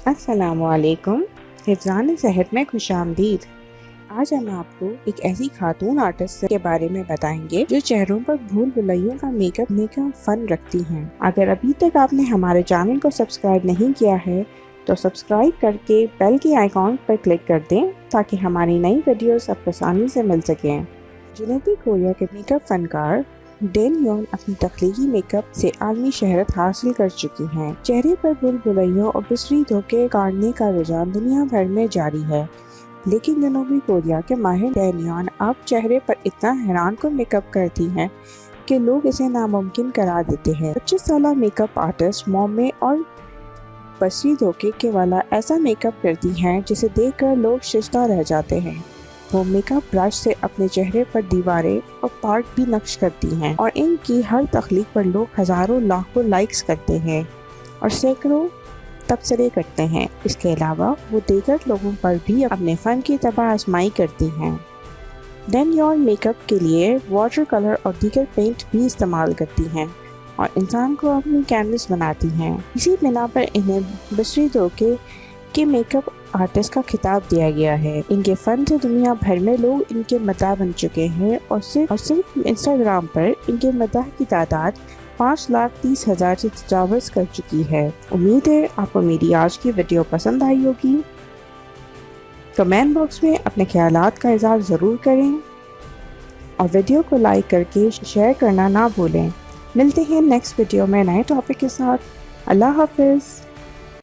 السلام علیکم، حفظان صحت میں خوش آمدید۔ آج ہم آپ کو ایک ایسی خاتون آرٹسٹ کے بارے میں بتائیں گے جو چہروں پر بھول بھلائیوں کا میک اپ کرنے کا فن رکھتی ہیں۔ اگر ابھی تک آپ نے ہمارے چینل کو سبسکرائب نہیں کیا ہے تو سبسکرائب کر کے بیل کے آئیکن پر کلک کر دیں تاکہ ہماری نئی ویڈیوز آپ کو آسانی سے مل سکیں۔ جنوبی کوریا کے میک اپ فنکار ڈین یون اپنی تخلیقی میک اپ سے عالمی شہرت حاصل کر چکی ہیں۔ چہرے پر بھول بھلائیوں اور بصری دھوکے کاٹنے کا رجحان دنیا بھر میں جاری ہے، لیکن جنوبی کوریا کے ماہر ڈین یون اب چہرے پر اتنا حیران کن میک اپ کرتی ہیں کہ لوگ اسے ناممکن قرار دیتے ہیں۔ 25 سالہ میک اپ آرٹسٹ مومے اور بصری دھوکے کے والا ایسا میک اپ کرتی ہیں جسے دیکھ کر لوگ ششدر رہ جاتے ہیں۔ وہ میک اپ برش سے اپنے چہرے پر دیواریں اور پارک بھی نقش کرتی ہیں اور ان کی ہر تخلیق پر لوگ ہزاروں لاکھوں لائکس کرتے ہیں اور سینکڑوں تبصرے کرتے ہیں۔ اس کے علاوہ وہ دیگر لوگوں پر بھی اپنے فن کی تباہ آزمائی کرتی ہیں۔ ڈین یون میک اپ کے لیے واٹر کلر اور دیگر پینٹ بھی استعمال کرتی ہیں اور انسان کو اپنی کینوس بناتی ہیں۔ اسی بنا پر انہیں بصری دھوکے کے میک اپ آرٹسٹ کا خطاب دیا گیا ہے۔ ان کے فن سے دنیا بھر میں لوگ ان کے مداح بن چکے ہیں اور صرف انسٹاگرام پر ان کے مداح کی تعداد 5,30,000 سے تجاوز کر چکی ہے۔ امید ہے آپ کو میری آج کی ویڈیو پسند آئی ہوگی۔ کمنٹ باکس میں اپنے خیالات کا اظہار ضرور کریں اور ویڈیو کو لائک کر کے شیئر کرنا نہ بھولیں۔ ملتے ہیں نیکسٹ ویڈیو میں نئے ٹاپک کے ساتھ۔ اللہ حافظ۔